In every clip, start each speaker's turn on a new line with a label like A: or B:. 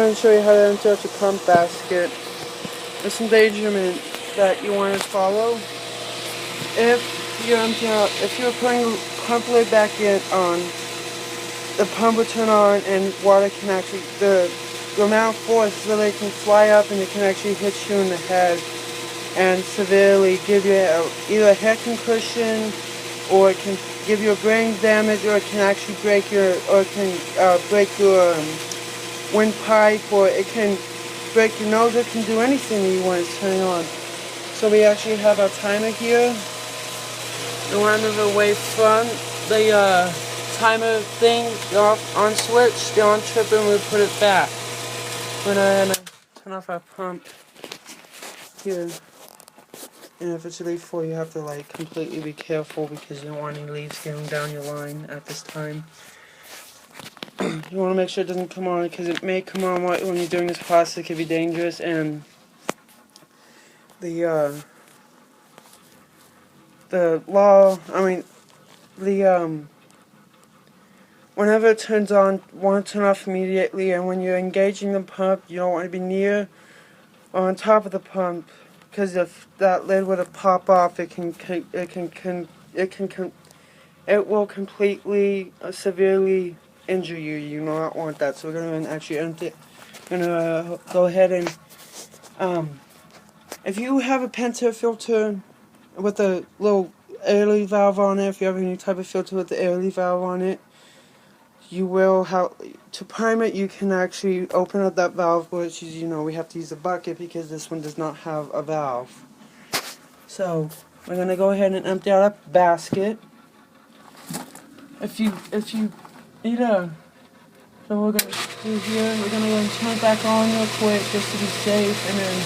A: going to show you how to empty out your pump basket. There's some measurement that you want to follow. If you're putting the pump lid back in on, the pump will turn on and water can actually, the amount of force really can fly up and it can actually hit you in the head and severely give you either a head concussion, or it can give you a brain damage, or it can actually break your windpipe, or it can break your nose. It can do anything that you want to turn on. So we actually have our timer here. We want to move away from the timer thing, the on switch, the on trip, and we put it back. We're going to turn off our pump here. And if it's a leaf fall, you have to like completely be careful because you don't want any leaves getting down your line at this time. You want to make sure it doesn't come on, because it may come on when you're doing this process. It could be dangerous, and whenever it turns on, want to turn off immediately. And when you're engaging the pump, you don't want to be near or on top of the pump, because if that lid were to pop off, it will completely severely injure you. You do not want that. So we're going to actually empty it. We're going to go ahead and if you have a Penta filter with a little air leak valve on it, if you have any type of filter with the air leak valve on it, you will have to prime it. You can actually open up that valve, which is, we have to use a bucket because this one does not have a valve. So we're gonna go ahead and empty out a basket. If you need a, so we're gonna do here. We're gonna go and turn it back on real quick just to be safe, and then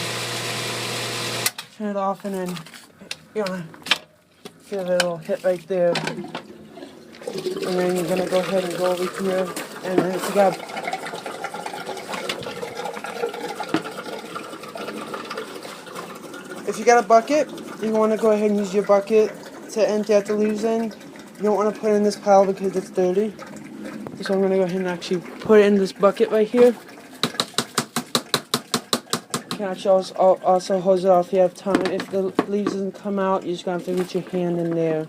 A: turn it off, and then you're gonna feel a little hit right there. And then you're going to go ahead and go over here, and then if you got a bucket, you want to go ahead and use your bucket to empty out the leaves in. You don't want to put it in this pile because it's dirty. So I'm going to go ahead and actually put it in this bucket right here. You can actually also hose it off if you have time. If the leaves doesn't come out, you're just going to have to reach your hand in there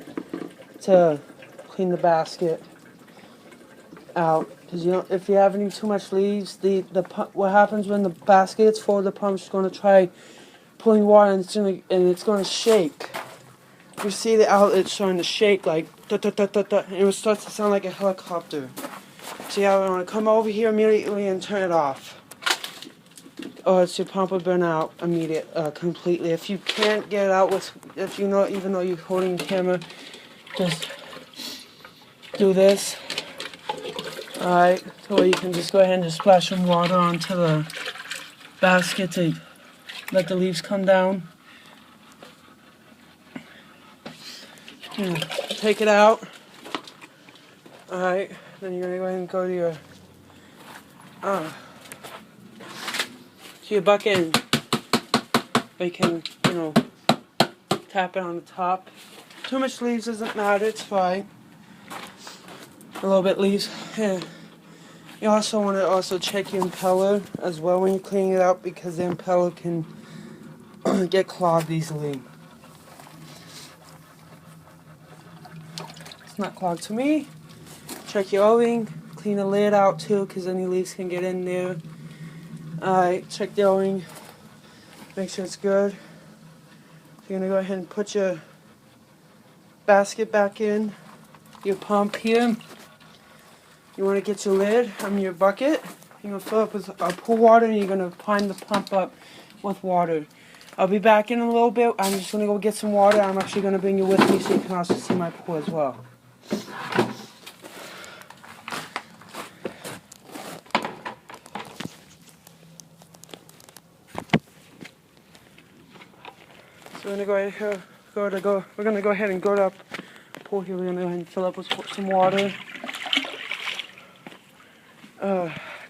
A: to clean the basket out, because if you have any too much leaves, what happens when the basket is full, the pump's going to try pulling water, and it's going to shake. You see the outlet starting to shake like da da da da da, and it starts to sound like a helicopter. So you want to come over here immediately and turn it off, or else your pump will burn out completely. If you can't get it out even though you're holding the camera, just do this. Alright, so you can just go ahead and just splash some water onto the basket to let the leaves come down. Take it out. Alright, then you're going to go ahead and go to your bucket, and you can, tap it on the top. Too much leaves doesn't matter, it's fine. A little bit leaves. Yeah. You also want to check your impeller as well when you're cleaning it out, because the impeller can get clogged easily. It's not clogged to me. Check your O-ring. Clean the lid out too, because any leaves can get in there. Alright, check the O-ring. Make sure it's good. You're going to go ahead and put your basket back in your pump here. You want to get your lid on your bucket. You're going to fill up with pool water, and you're going to prime the pump up with water. I'll be back in a little bit. I'm just going to go get some water. I'm actually going to bring you with me so you can also see my pool as well. So we're going to go ahead and go to our pool here. We're going to go ahead and fill up with some water.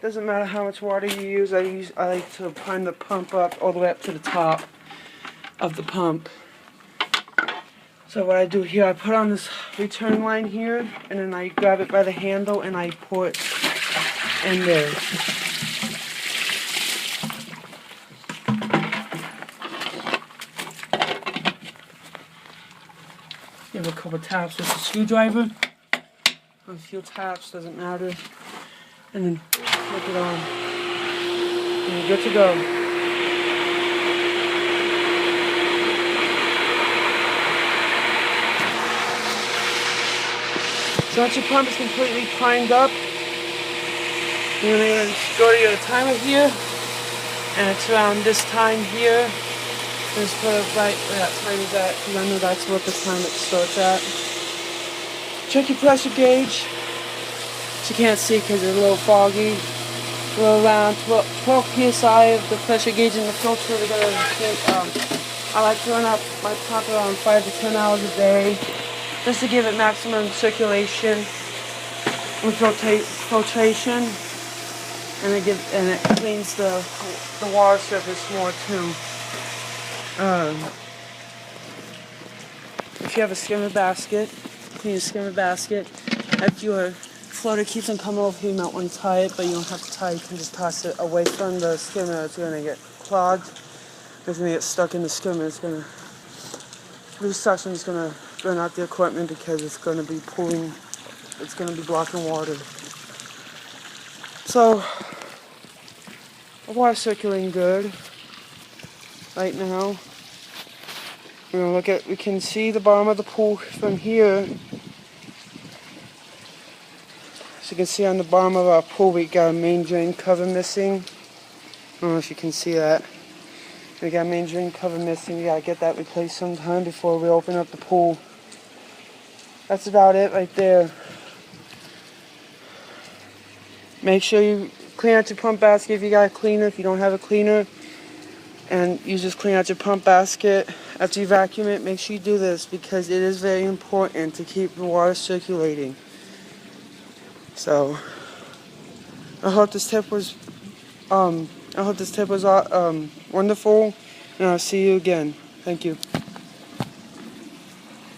A: Doesn't matter how much water you use. I like to prime the pump up all the way up to the top of the pump. So what I do here, I put on this return line here, and then I grab it by the handle and I pour it in there. couple taps with the screwdriver. A few taps, doesn't matter. And then flip it on. And you're good to go. So once your pump is completely primed up, you're going to go to your timer here. And it's around this time here. Just put it right where that time is at, because I know that's what the time it starts at. Check your pressure gauge. You can't see because it's a little foggy. A little around 12 psi of the pressure gauge in the filter. We're gonna I like to run up my pump around 5 to 10 hours a day, just to give it maximum circulation and filtration, and it cleans the water surface more too. If you have a skimmer basket, clean your skimmer basket. If your floater keeps on coming over here, you might want to tie it, but you don't have to tie it. You can just toss it away from the skimmer. It's going to get clogged. It's going to get stuck in the skimmer. It's going to, loose suction is going to burn out the equipment because it's going to be pulling, it's going to be blocking water. So, the water's circulating good right now. We're going to look at, we can see the bottom of the pool from here. As you can see on the bottom of our pool, we got a main drain cover missing. I don't know if you can see that. We got a main drain cover missing. We gotta get that replaced sometime before we open up the pool. That's about it right there. Make sure you clean out your pump basket if you got a cleaner. If you don't have a cleaner, and you just clean out your pump basket after you vacuum it, make sure you do this because it is very important to keep the water circulating. So, I hope this tip was wonderful, and I'll see you again. Thank you.